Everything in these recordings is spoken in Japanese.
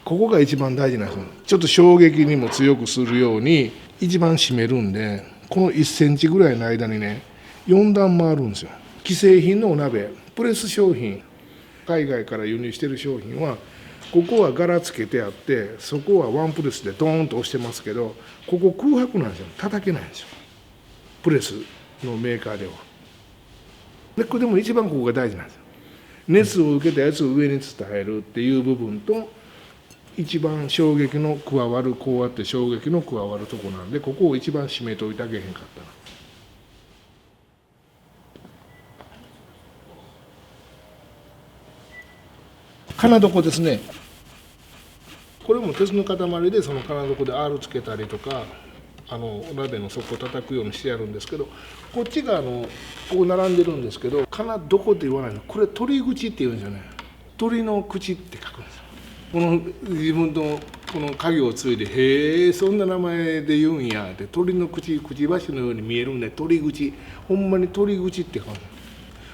ここが一番大事なんですよ。ちょっと衝撃にも強くするように一番締めるんで、この1センチぐらいの間にね4段回るんですよ。既製品のお鍋、プレス商品、海外から輸入してる商品はここは柄つけてあって、そこはワンプレスでドーンと押してますけど、ここ空白なんですよ。叩けないんですよ、プレスのメーカーでは。でこれでも一番ここが大事なんですよ。熱を受けたやつを上に伝えるっていう部分と、一番衝撃の加わる、こうやって衝撃の加わるとこなんで、ここを一番締めといてあげへんかったら。金床ですね。これも鉄の塊で、その金床で R つけたりとか、お鍋の底を叩くようにしてやるんですけど、こっちがこう並んでるんですけど、金床って言わないの、これ鳥口って言うんですよね。鳥の口って書くんですよ。この自分のこの家業を継いで、へえそんな名前で言うんやって、鳥の口、くちばしのように見えるんで鳥口、ほんまに鳥口って書くんです。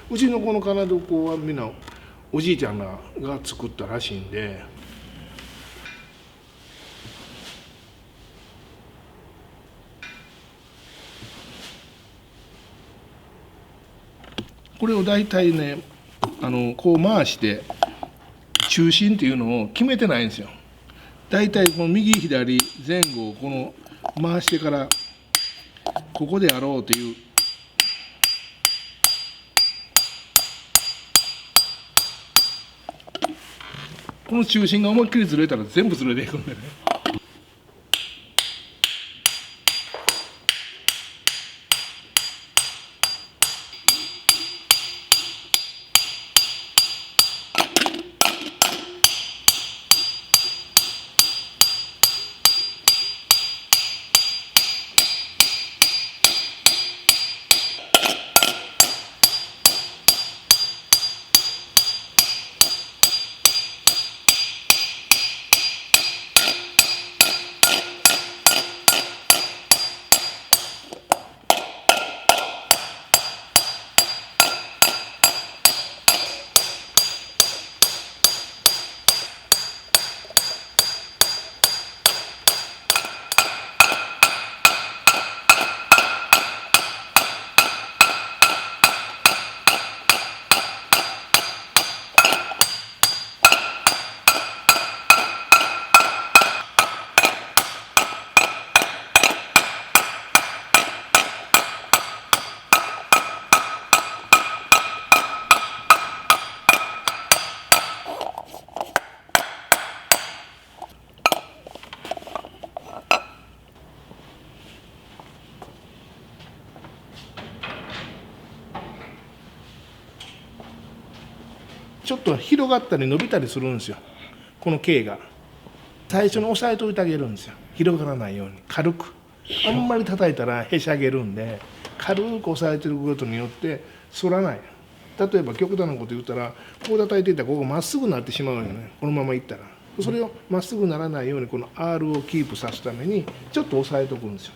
うちのこの金床はみんなおじいちゃんが作ったらしいんで。これを大体ね、こう回して中心っていうのを決めてないんですよ。大体この右左前後をこの回してからここでやろうという、この中心が思いっきりずれたら全部ずれていくんでね。ちょっと広がったり伸びたりするんですよ、この径が。最初に押さえておいてあげるんですよ、広がらないように。軽く、あんまり叩いたらへしゃげるんで、軽く押さえてることによって反らない。例えば極端なこと言ったら、こう叩いていったらここまっすぐになってしまうよね、このままいったら。それをまっすぐならないように、この R をキープさせるためにちょっと押さえておくんですよ。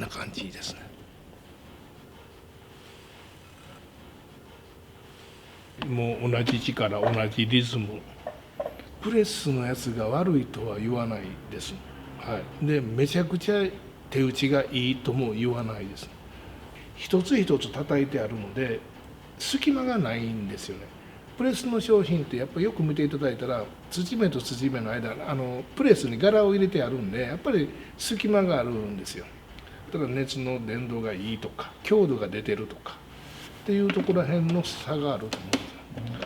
な感じですね。もう同じ力、同じリズム。プレスのやつが悪いとは言わないです。はい、でめちゃくちゃ手打ちがいいとも言わないです。一つ一つ叩いてあるので隙間がないんですよね。プレスの商品ってやっぱりよく見ていただいたら土目と土目の間プレスに柄を入れてあるんでやっぱり隙間があるんですよ。だから熱の伝導がいいとか強度が出てるとかっていうところら辺の差があると思うんですよ。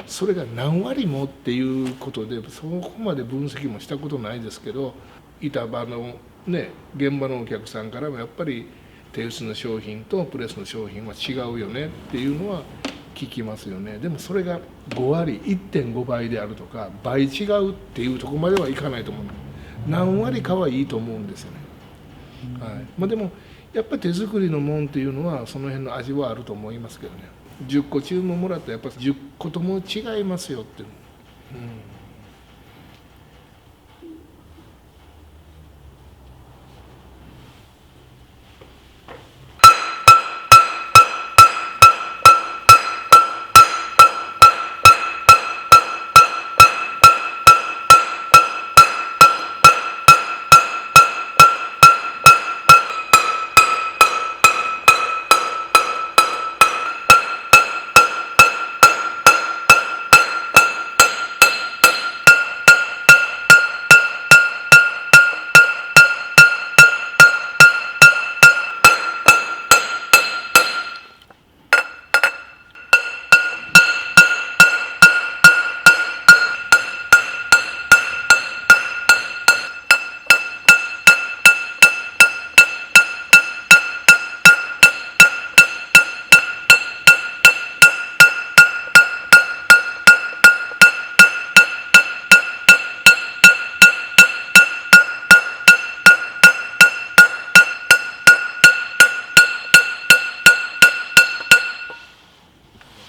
それが何割もっていうことでそこまで分析もしたことないですけど板場のね現場のお客さんからもやっぱり手打ちの商品とプレスの商品は違うよねっていうのは聞きますよね。でもそれが5割 1.5 倍であるとか倍違うっていうところまではいかないと思う。何割かはいいと思うんですよね。はい、でもやっぱり手作りのもんっていうのはその辺の味はあると思いますけどね。10個注文もらったらやっぱり10個とも違いますよって、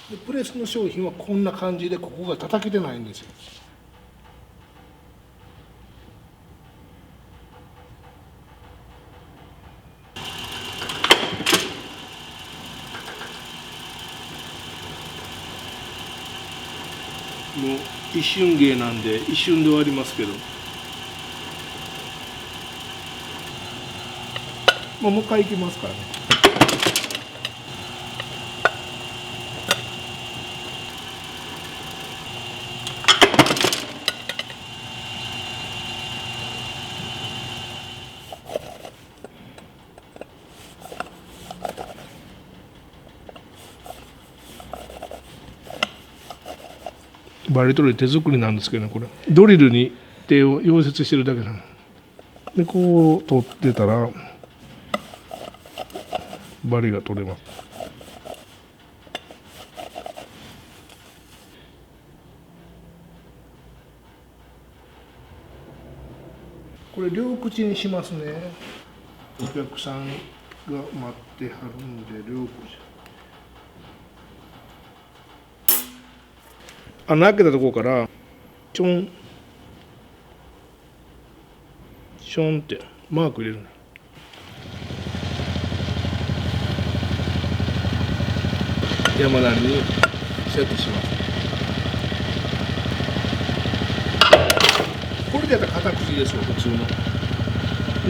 でプレスの商品はこんな感じでここが叩けてないんですよ。もう一瞬芸なんで一瞬で終わりますけど、もう一回いきますからね。バリ取り手作りなんですけどね、これドリルに手を溶接してるだけなので、こう取ってたらバリが取れます。これ両口にしますね。お客さんが待ってはるんで両口。穴開けたところからちょんちょんってマーク入れるの。山なりにセットします。これでやったら片口ですよ、普通の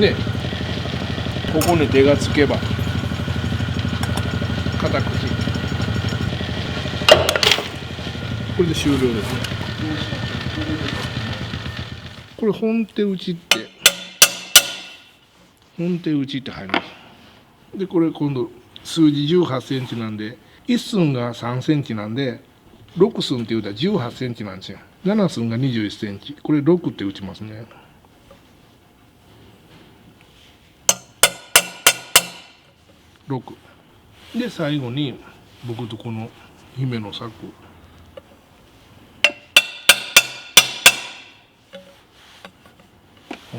ね。ここに手がつけば片口、これで終了ですね。これ本手打ちって入ります。でこれ今度数字18センチなんで1寸が3センチなんで6寸っていうと18センチなんですよ。7寸が21センチ、これ6って打ちますね。6で最後に僕とこの姫の柵、こ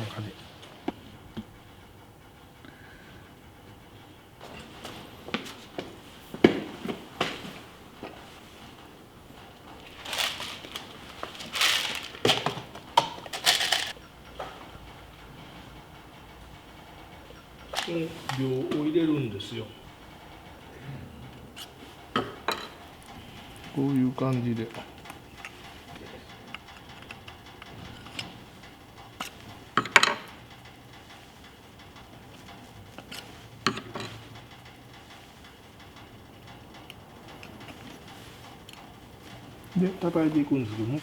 んな感じ。量を入れるんですよ。こういう感じで。で叩いていくんですけども。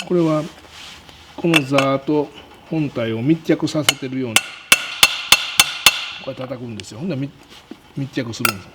これはこのザーと本体を密着させてるようにこれ叩くんですよ。ほんなら密着するんです。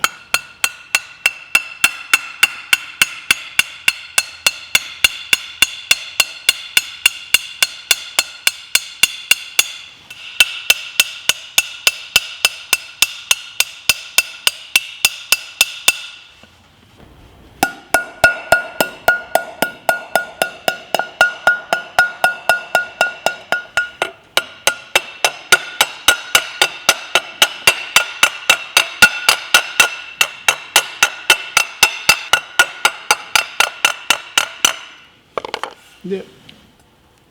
で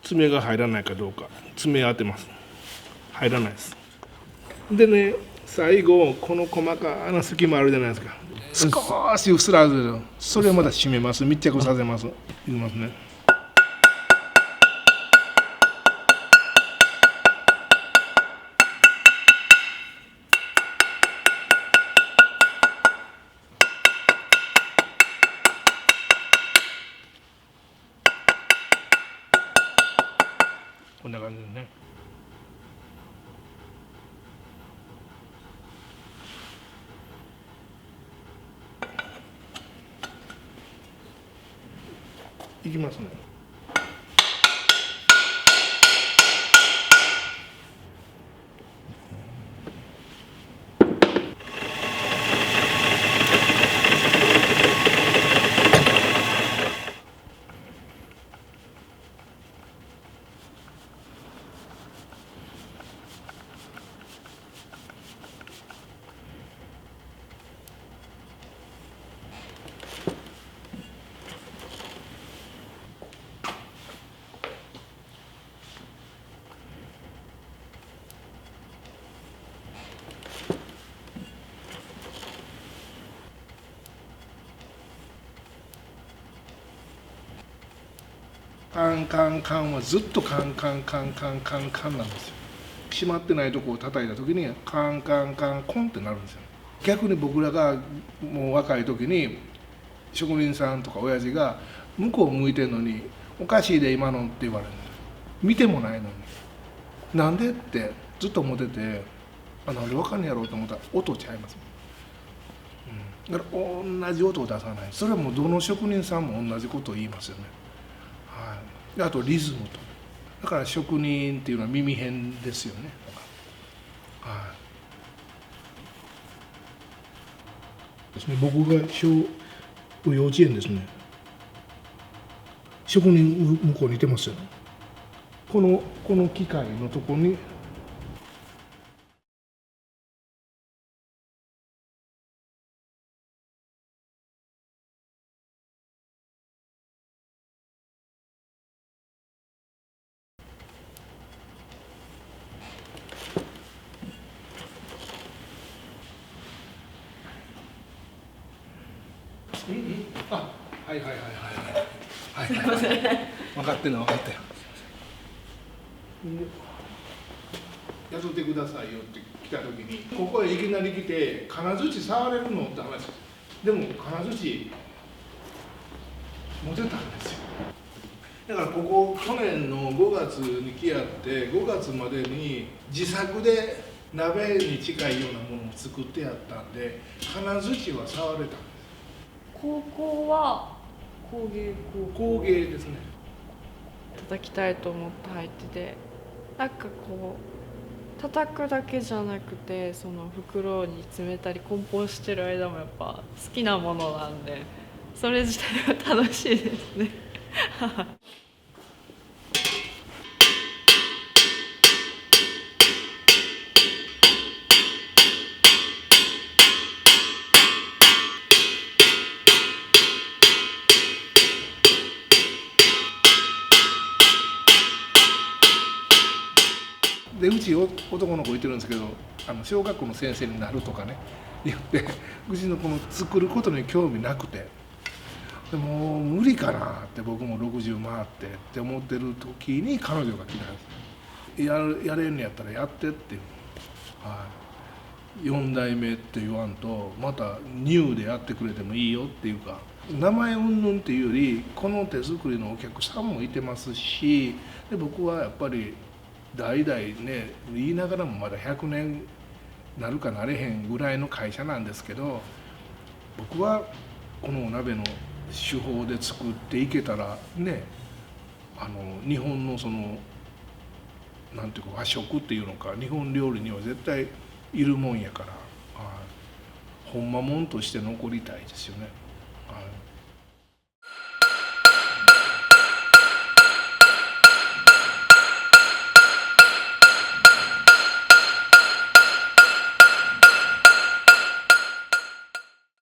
爪が入らないかどうか爪当てます。入らないです。でね、最後この細かな隙間あるじゃないですか。少しうっすらずれる。それをまた締めます。密着させます。いきますね。こんな感じですね。いきますね。カンカンカンはずっとカンカンカンカンカンカンなんですよ。閉まってないとこを叩いた時にカンカンカンコンってなるんですよ。逆に僕らがもう若い時に職人さんとか親父が向こう向いてるのに「おかしいで今の」って言われるんです。見てもないのになんでってずっと思ってて、なんでわかんねやろうと思ったら音ちゃいます。だから同じ音を出さない。それはもうどの職人さんも同じことを言いますよね。はい、であとリズムと。だから職人っていうのは耳辺ですよね。はい、ですね。僕が幼稚園ですね。職人向こうにいてますよね。この機械のとこにあ、はいはいはいはいすいません。分かってるの分かったよ。雇ってくださいよって来た時にここへいきなり来て金槌触れるのって話。でも金槌持てたんですよ。だからここ去年の5月に来やって5月までに自作で鍋に近いようなものを作ってやったんで金槌は触れたんです。高校は工芸工芸ですね。叩きたいと思って入ってて、なんかこう叩くだけじゃなくてその袋に詰めたり梱包してる間もやっぱ好きなものなんでそれ自体は楽しいですね。でうち男の子いてるんですけど小学校の先生になるとかね言ってうちの子の作ることに興味なくてでも無理かなって僕も60回ってって思ってる時に彼女が来たんですやれんのやったらやってっていう、はい、4代目って言わんとまたニューでやってくれてもいいよっていうか名前云々っていうよりこの手作りのお客さんもいてますしで僕はやっぱり代々ね言いながらもまだ100年なるかなれへんぐらいの会社なんですけど僕はこのお鍋の手法で作っていけたらね日本のそのなんていうか和食っていうのか日本料理には絶対いるもんやから、はい、ほんまもんとして残りたいですよね。はい